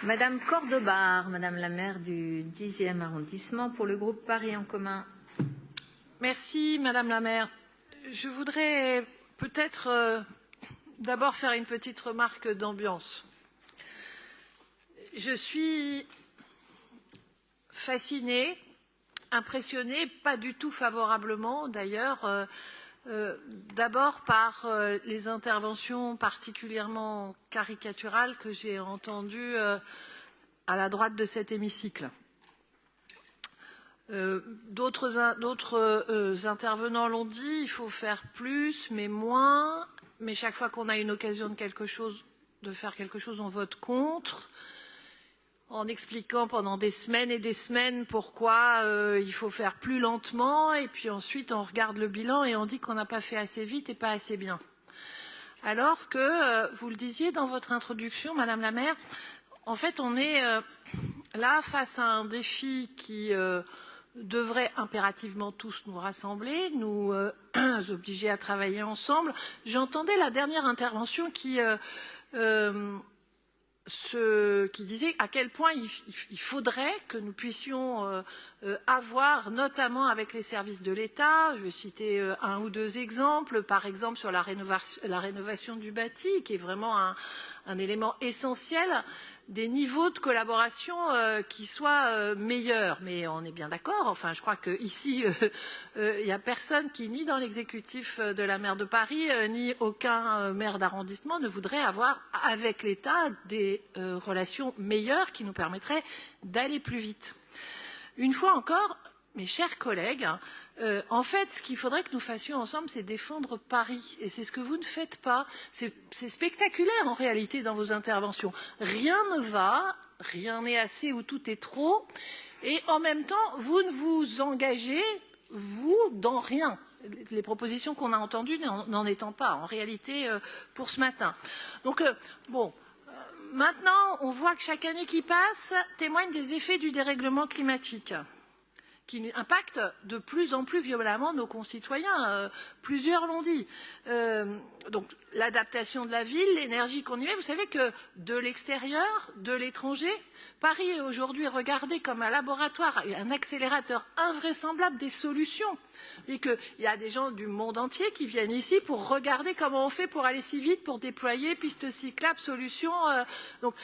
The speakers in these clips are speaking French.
Madame Cordobar, Madame la maire du 10e arrondissement pour le groupe Paris en commun. Merci Madame la maire. Je voudrais peut-être d'abord faire une petite remarque d'ambiance. Je suis fascinée, impressionnée, pas du tout favorablement d'ailleurs, d'abord par les interventions particulièrement caricaturales que j'ai entendues à la droite de cet hémicycle. D'autres intervenants l'ont dit, il faut faire plus, mais moins. Mais chaque fois qu'on a une occasion de faire quelque chose, on vote contre, en expliquant pendant des semaines et des semaines pourquoi il faut faire plus lentement. Et puis ensuite, on regarde le bilan et on dit qu'on n'a pas fait assez vite et pas assez bien. Alors que, vous le disiez dans votre introduction, Madame la maire, en fait, on est là face à un défi qui devrait impérativement tous nous rassembler, nous obliger à travailler ensemble. J'entendais la dernière intervention qui disait à quel point il faudrait que nous puissions avoir, notamment avec les services de l'État, je vais citer un ou deux exemples, par exemple sur la rénovation du bâti, qui est vraiment un élément essentiel, des niveaux de collaboration qui soient meilleurs. Mais on est bien d'accord, enfin je crois qu'ici, il n'y a personne qui, ni dans l'exécutif de la maire de Paris, ni aucun maire d'arrondissement ne voudrait avoir avec l'État des relations meilleures qui nous permettraient d'aller plus vite. Une fois encore, mes chers collègues, en fait, ce qu'il faudrait que nous fassions ensemble, c'est défendre Paris. Et c'est ce que vous ne faites pas. C'est spectaculaire, en réalité, dans vos interventions. Rien ne va, rien n'est assez ou tout est trop. Et en même temps, vous ne vous engagez, vous, dans rien. Les propositions qu'on a entendues n'en étant pas, en réalité, pour ce matin. Donc, bon... Maintenant, on voit que chaque année qui passe témoigne des effets du dérèglement climatique qui impactent de plus en plus violemment nos concitoyens. Plusieurs l'ont dit. Donc, l'adaptation de la ville, l'énergie qu'on y met. Vous savez que de l'extérieur, de l'étranger, Paris est aujourd'hui regardé comme un laboratoire et un accélérateur invraisemblable des solutions. Et qu'il y a des gens du monde entier qui viennent ici pour regarder comment on fait pour aller si vite, pour déployer pistes cyclables, solutions. Donc,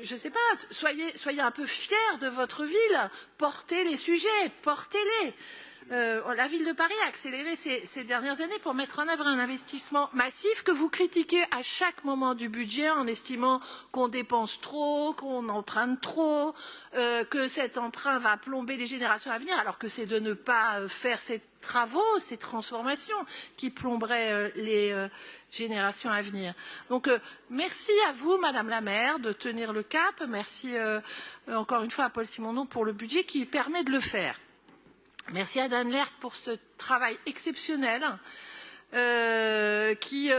je ne sais pas, soyez un peu fiers de votre ville, portez les sujets, portez-les. La ville de Paris a accéléré ces dernières années pour mettre en œuvre un investissement massif que vous critiquez à chaque moment du budget en estimant qu'on dépense trop, qu'on emprunte trop, que cet emprunt va plomber les générations à venir, alors que c'est de ne pas faire ces travaux, ces transformations qui plomberaient les générations à venir. Donc, merci à vous, Madame la maire, de tenir le cap. Merci encore une fois à Paul Simondon pour le budget qui permet de le faire. Merci à Dan Lerck pour ce travail exceptionnel qui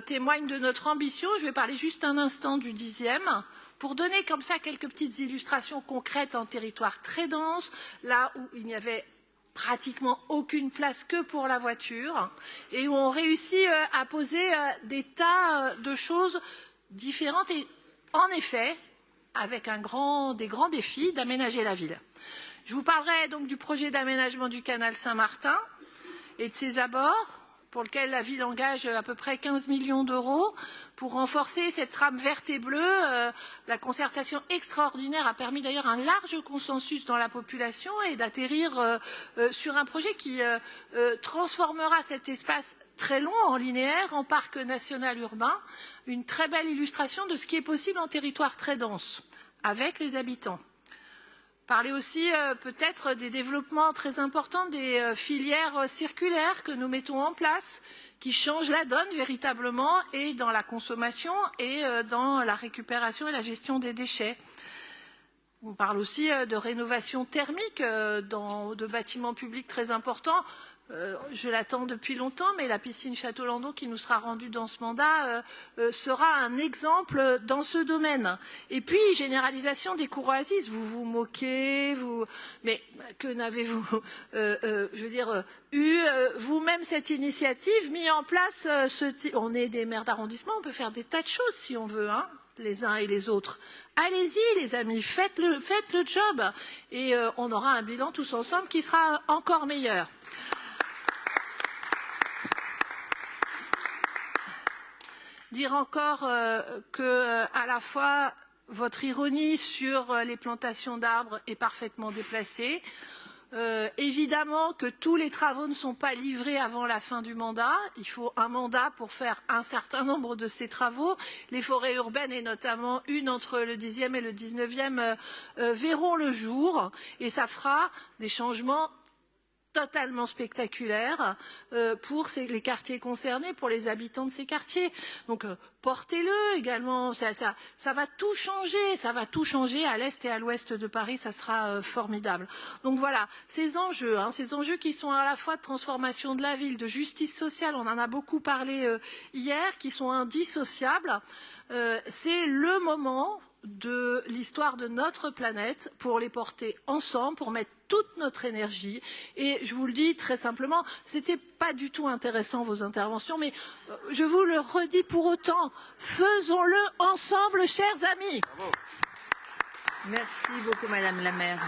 témoigne de notre ambition. Je vais parler juste un instant du 10e pour donner comme ça quelques petites illustrations concrètes en territoire très dense, là où il n'y avait pratiquement aucune place que pour la voiture et où on réussit à poser des tas de choses différentes et en effet avec des grands défis d'aménager la ville. Je vous parlerai donc du projet d'aménagement du canal Saint-Martin et de ses abords, pour lequel la ville engage à peu près 15 millions d'euros pour renforcer cette trame verte et bleue. La concertation extraordinaire a permis d'ailleurs un large consensus dans la population et d'atterrir sur un projet qui transformera cet espace très long en linéaire, en parc national urbain, une très belle illustration de ce qui est possible en territoire très dense, avec les habitants. Parler aussi peut-être des développements très importants des filières circulaires que nous mettons en place, qui changent la donne véritablement et dans la consommation et dans la récupération et la gestion des déchets. On parle aussi de rénovation thermique de bâtiments publics très importants. Je l'attends depuis longtemps, mais la piscine Château-Landau qui nous sera rendue dans ce mandat sera un exemple dans ce domaine. Et puis, généralisation des cours oasis. Vous vous moquez, mais que n'avez-vous, eu vous-même cette initiative, mis en place on est des maires d'arrondissement, on peut faire des tas de choses si on veut, hein. les uns et les autres. Allez-y les amis, faites le job et on aura un bilan tous ensemble qui sera encore meilleur. Dire encore que à la fois votre ironie sur les plantations d'arbres est parfaitement déplacée. Évidemment que tous les travaux ne sont pas livrés avant la fin du mandat. Il faut un mandat pour faire un certain nombre de ces travaux. Les forêts urbaines, et notamment une entre le 10e et le 19e, verront le jour. Et ça fera des changements totalement spectaculaire pour les quartiers concernés, pour les habitants de ces quartiers. Donc portez-le également, ça va tout changer à l'est et à l'ouest de Paris, ça sera formidable. Donc voilà, ces enjeux qui sont à la fois de transformation de la ville, de justice sociale, on en a beaucoup parlé hier, qui sont indissociables. C'est le moment de l'histoire de notre planète pour les porter ensemble, pour mettre toute notre énergie. Et je vous le dis très simplement, c'était pas du tout intéressant vos interventions, mais je vous le redis pour autant, faisons-le ensemble, chers amis. Merci beaucoup, Madame la maire.